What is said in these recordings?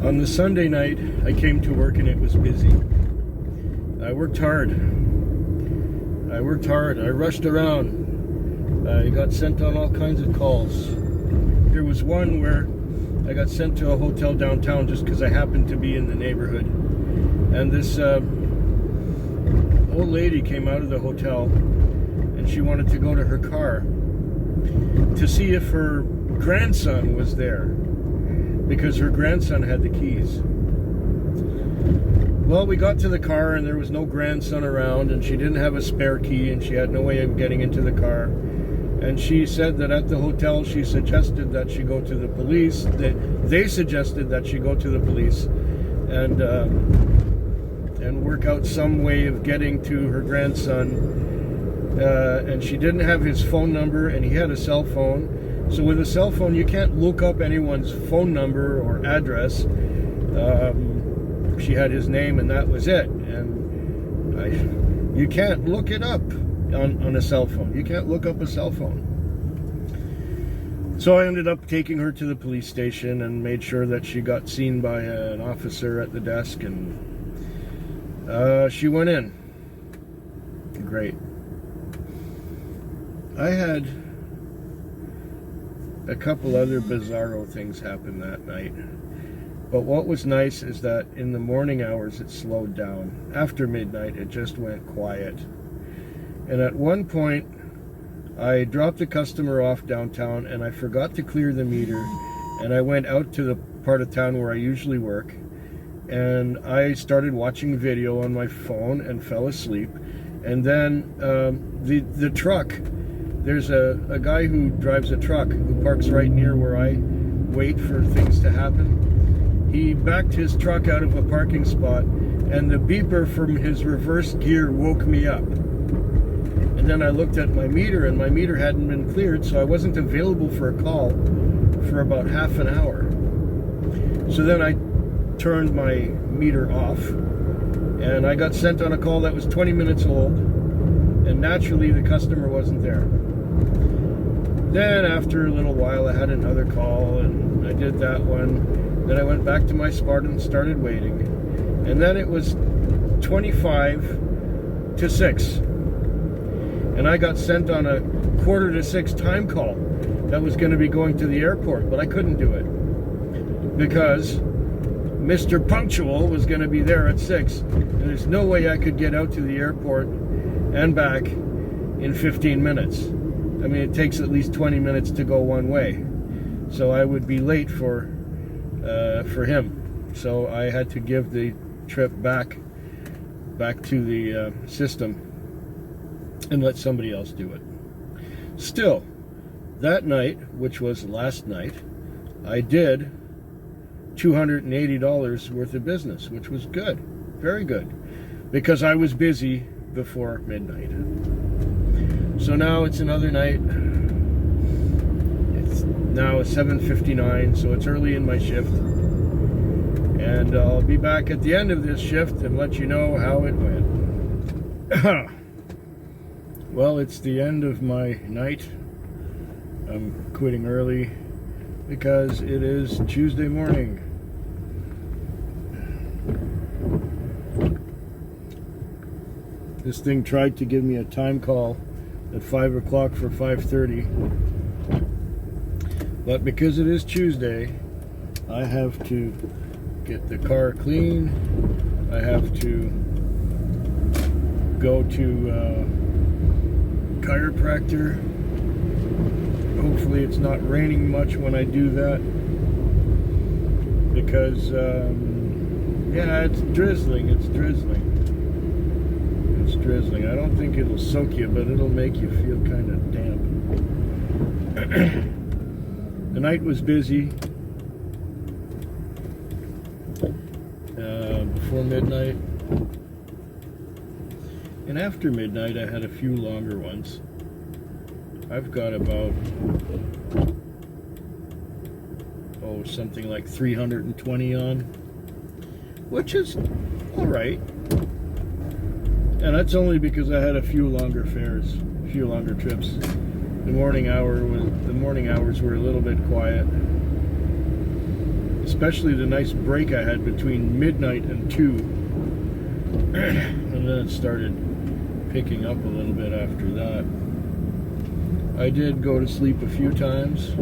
On the Sunday night, I came to work and it was busy. I worked hard. I rushed around. I got sent on all kinds of calls. There was one where I got sent to a hotel downtown just because I happened to be in the neighborhood. And this old lady came out of the hotel and she wanted to go to her car to see if her grandson was there, because her grandson had the keys. Well, we got to the car and there was no grandson around, and she didn't have a spare key and she had no way of getting into the car. And she said that at the hotel she suggested that she go to the police. They suggested that she go to the police and work out some way of getting to her grandson. And she didn't have his phone number, and he had a cell phone. So with a cell phone, you can't look up anyone's phone number or address. She had his name, and that was it. And you can't look it up on a cell phone. You can't look up a cell phone. So I ended up taking her to the police station and made sure that she got seen by an officer at the desk, and she went in. Great. I had a couple other bizarro things happen that night. But what was nice is that in the morning hours it slowed down. After midnight it just went quiet. And at one point I dropped a customer off downtown and I forgot to clear the meter, and I went out to the part of town where I usually work, and I started watching video on my phone and fell asleep. And then the truck, there's a guy who drives a truck who parks right near where I wait for things to happen. He backed his truck out of a parking spot, and the beeper from his reverse gear woke me up. And then I looked at my meter, and my meter hadn't been cleared, so I wasn't available for a call for about half an hour. So then I turned my meter off, and I got sent on a call that was 20 minutes old, and naturally the customer wasn't there. Then after a little while I had another call, and I did that one. Then I went back to my spot and started waiting. And then it was 25 to 6. And I got sent on a 5:45 time call that was going to be going to the airport, but I couldn't do it because Mr. Punctual was going to be there at 6, and there's no way I could get out to the airport and back in 15 minutes. I mean, it takes at least 20 minutes to go one way, so I would be late for him. So I had to give the trip back to the system and let somebody else do it. Still, that night, which was last night, I did $280 worth of business, which was good, very good, because I was busy before midnight. So now it's another night. It's now 7:59, so it's early in my shift, and I'll be back at the end of this shift and let you know how it went. Well, it's the end of my night. I'm quitting early because it is Tuesday morning. This thing tried to give me a time call at 5 o'clock for 5:30, but because it is Tuesday, I have to get the car clean. I have to go to chiropractor. Hopefully it's not raining much when I do that, because yeah, it's drizzling. It's drizzling. I don't think it'll soak you, but it'll make you feel kind of damp. The night was busy. Before midnight and after midnight I had a few longer ones. I've got about something like 320 on, which is all right. And that's only because I had a few longer fares, a few longer trips. The morning hours were a little bit quiet, especially the nice break I had between midnight and 2. And then it started picking up a little bit after that. I did go to sleep a few times.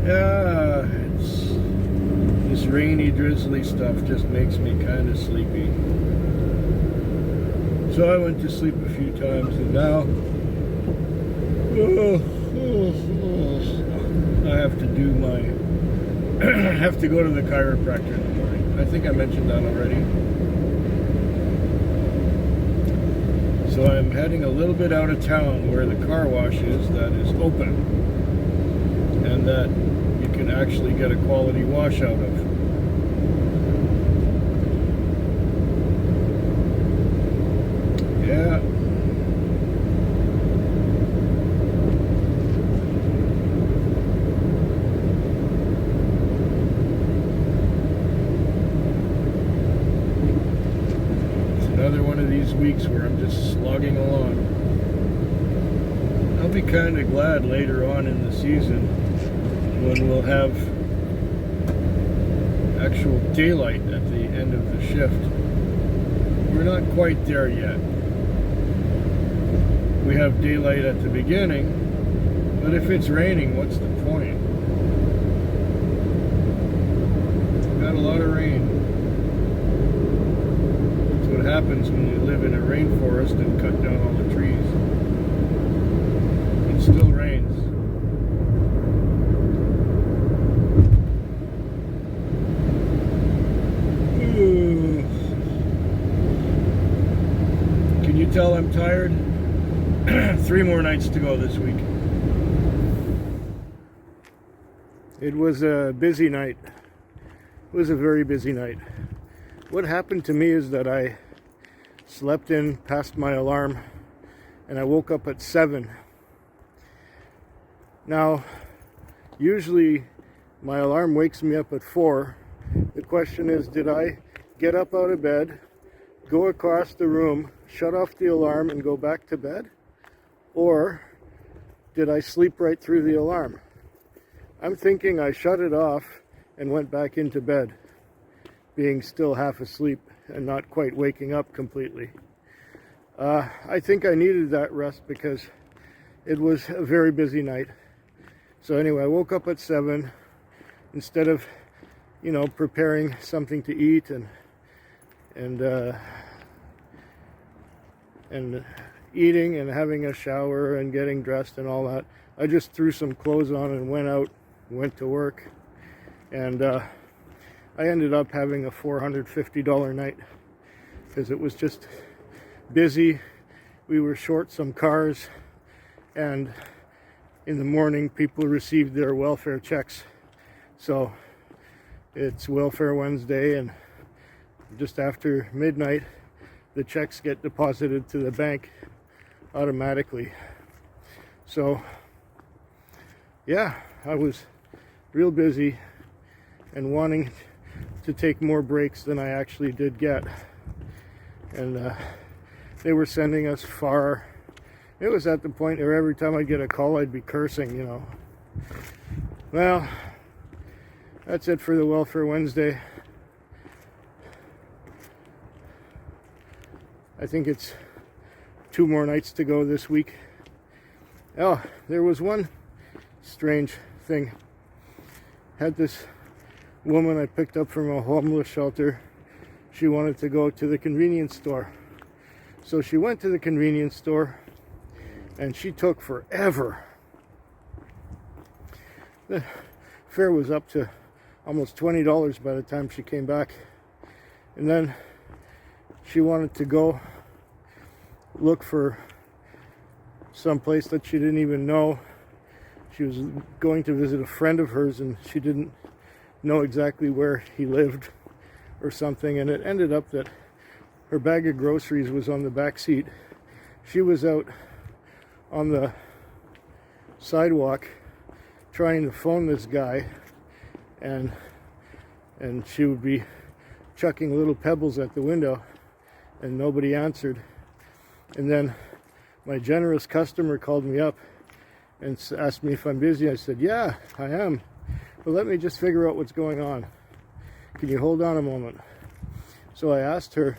Yeah, this rainy, drizzly stuff just makes me kind of sleepy. So I went to sleep a few times, and now I have to do my I have to go to the chiropractor in the morning. I think I mentioned that already. So I'm heading a little bit out of town where the car wash is that is open, and that you can actually get a quality wash out of. Yeah. It's another one of these weeks where I'm just slogging along. I'll be kind of glad later on in the season when we'll have actual daylight at the end of the shift. We're not quite there yet. We have daylight at the beginning, but if it's raining, what's the point? We've got a lot of rain. That's what happens when you live in a rainforest and cut down all the trees. It still rains. Can you tell I'm tired? 3 more nights to go this week. It was a busy night. It was a very busy night. What happened to me is that I slept in past my alarm and I woke up at 7. Now, usually my alarm wakes me up at 4. The question is, did I get up out of bed, go across the room, shut off the alarm and go back to bed? Or did I sleep right through the alarm? I'm thinking I shut it off and went back into bed, being still half asleep and not quite waking up completely. I think I needed that rest because it was a very busy night. So anyway, I woke up at 7. Instead of, preparing something to eat and eating and having a shower and getting dressed and all that, I just threw some clothes on and went to work, and I ended up having a $450 night because it was just busy. We were short some cars, and in the morning people received their welfare checks, so it's Welfare Wednesday, and just after midnight the checks get deposited to the bank automatically. So yeah, I was real busy and wanting to take more breaks than I actually did get, and they were sending us far. It was at the point where every time I'd get a call I'd be cursing, Well, that's it for the Welfare Wednesday. I think it's 2 more nights to go this week. Oh, there was one strange thing. Had this woman I picked up from a homeless shelter. She wanted to go to the convenience store. So she went to the convenience store and she took forever. The fare was up to almost $20 by the time she came back. And then she wanted to go look for some place that she didn't even know. She was going to visit a friend of hers and she didn't know exactly where he lived or something, and it ended up that her bag of groceries was on the back seat. She was out on the sidewalk trying to phone this guy, and she would be chucking little pebbles at the window and nobody answered. And then my generous customer called me up and asked me if I'm busy. I said, yeah, I am. But let me just figure out what's going on. Can you hold on a moment? So I asked her,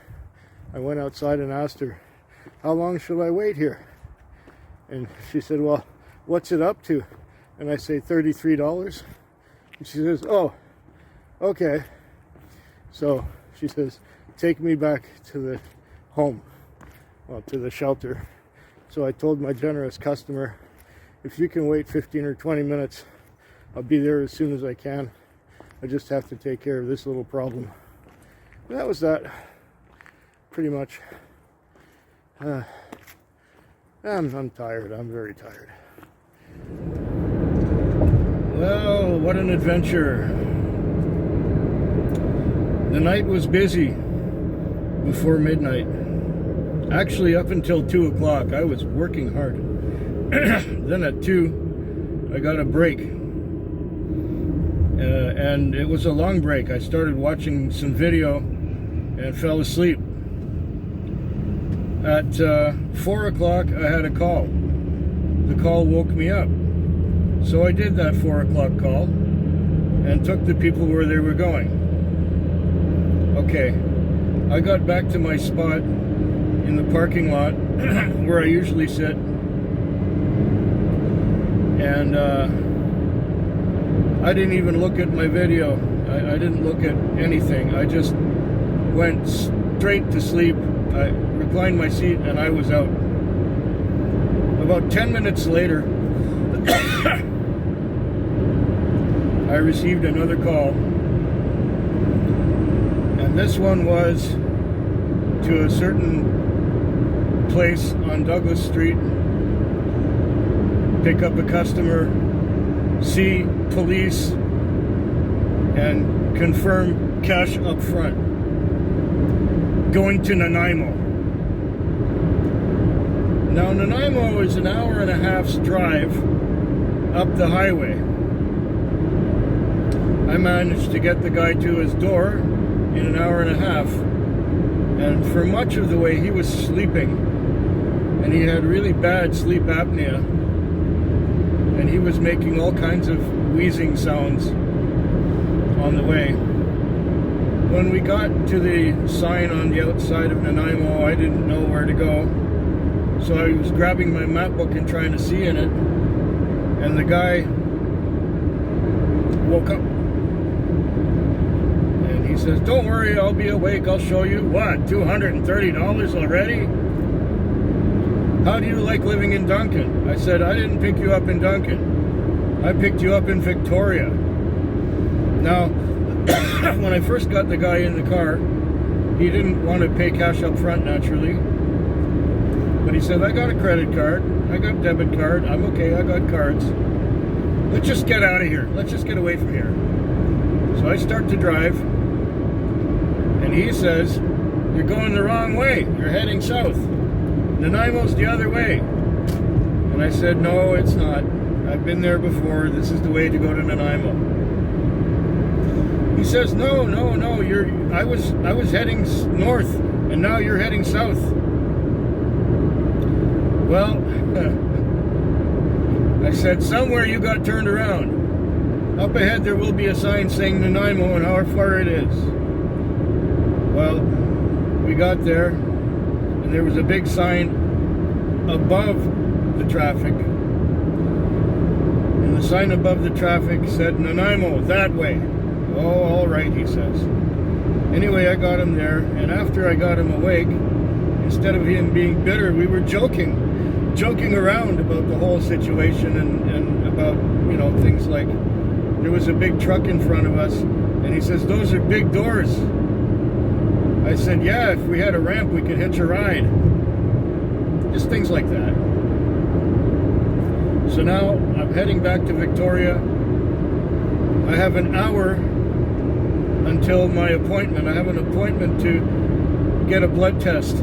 I went outside and asked her, how long shall I wait here? And she said, well, what's it up to? And I say, $33. And she says, oh, okay. So she says, take me back to the home, well, to the shelter. So I told my generous customer, if you can wait 15 or 20 minutes, I'll be there as soon as I can. I just have to take care of this little problem. And that was that, pretty much. I'm tired. I'm very tired. Well, what an adventure. The night was busy before midnight. Actually, up until 2 o'clock, I was working hard. Then at 2, I got a break. And it was a long break. I started watching some video and fell asleep. At 4 o'clock, I had a call. The call woke me up. So I did that 4 o'clock call and took the people where they were going. Okay, I got back to my spot in the parking lot where I usually sit. And I didn't even look at my video. I didn't look at anything. I just went straight to sleep. I reclined my seat and I was out. About 10 minutes later, I received another call. And this one was to a certain place on Douglas Street. Pick up a customer, see police, and confirm cash up front. Going to Nanaimo. Now Nanaimo is an hour and a half's drive up the highway. I managed to get the guy to his door in an hour and a half, and for much of the way he was sleeping, and he had really bad sleep apnea, and he was making all kinds of wheezing sounds on the way. When we got to the sign on the outside of Nanaimo, I didn't know where to go. So I was grabbing my map book and trying to see in it. And the guy woke up. And he says, don't worry, I'll be awake. I'll show you. What, $230 already? How do you like living in Duncan? I said, I didn't pick you up in Duncan. I picked you up in Victoria. Now, when I first got the guy in the car, he didn't want to pay cash up front, naturally. But he said, I got a credit card, I got debit card, I'm okay, I got cards. Let's just get out of here. Let's just get away from here. So I start to drive, and he says, you're going the wrong way. You're heading south. Nanaimo's the other way. And I said, no, it's not. I've been there before. This is the way to go to Nanaimo. He says, no, I was heading north, and now you're heading south. Well, I said, somewhere you got turned around. Up ahead there will be a sign saying Nanaimo and how far it is. Well, we got there, and there was a big sign above the traffic. And the sign above the traffic said Nanaimo, that way. Oh, all right, he says. Anyway, I got him there, and after I got him awake, instead of him being bitter, we were joking around about the whole situation and about, you know, things like there was a big truck in front of us, and he says, those are big doors. I said, yeah, if we had a ramp, we could hitch a ride. Just things like that. So now I'm heading back to Victoria. I have an hour until my appointment. I have an appointment to get a blood test.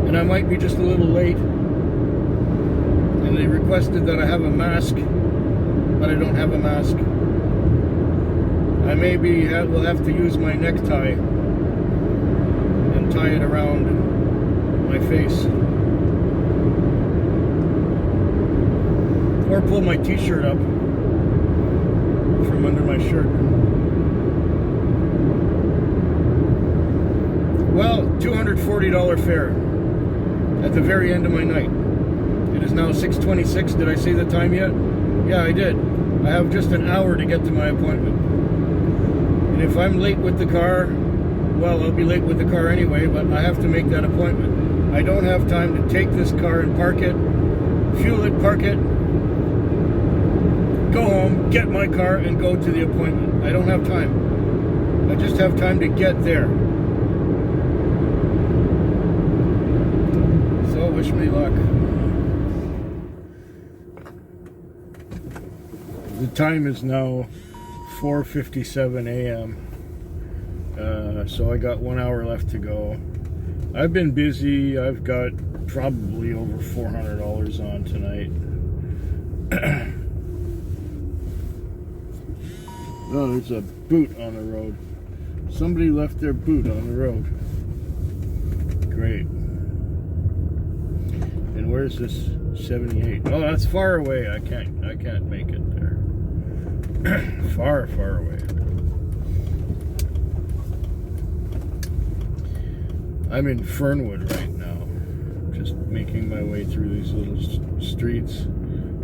And I might be just a little late. And they requested that I have a mask, but I don't have a mask. I maybe will have to use my necktie and tie it around my face. or pull my t-shirt up from under my shirt. Well, $240 fare at the very end of my night. It is now 6:26. Did I say the time yet? Yeah, I did. I have just an hour to get to my appointment. And if I'm late with the car, well, I'll be late with the car anyway, but I have to make that appointment. I don't have time to take this car and park it, fuel it, park it, go home, get my car, and go to the appointment. I don't have time. I just have time to get there. So wish me luck. The time is now 4:57 a.m. So I got 1 hour left to go. I've been busy. I've got probably over $400 on tonight. Oh, there's a boot on the road. Somebody left their boot on the road. Great. And where's this 78? Oh, that's far away. I can't make it there. Far, far away. I'm in Fernwood right now, just making my way through these little streets,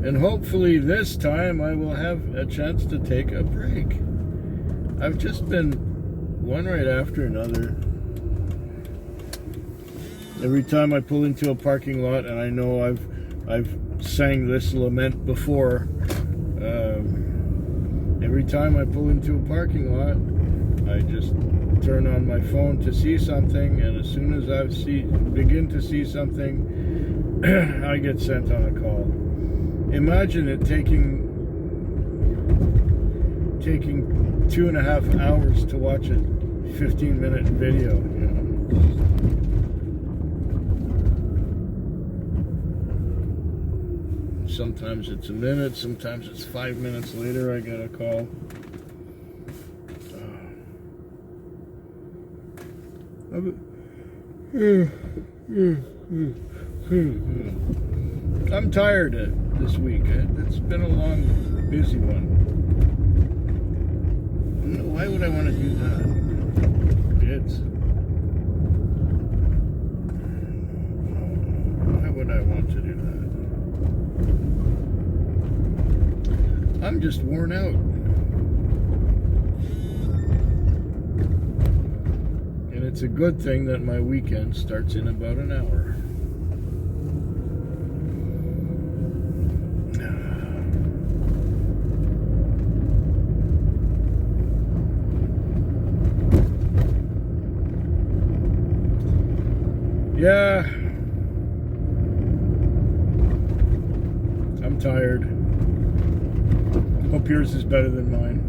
and hopefully this time I will have a chance to take a break. I've just been one right after another. Every time I pull into a parking lot, and I know I've sang this lament before, every time I pull into a parking lot, I just turn on my phone to see something, and as soon as I begin to see something, I get sent on a call. Imagine it taking 2.5 hours to watch a 15-minute video, you know. Sometimes it's a minute, sometimes it's 5 minutes later I get a call. I'm tired this week. It's been a long, busy one. Why would I want to do that? Kids. Why would I want to do that? I'm just worn out. And it's a good thing that my weekend starts in about an hour. Yeah, I'm tired. Hope yours is better than mine.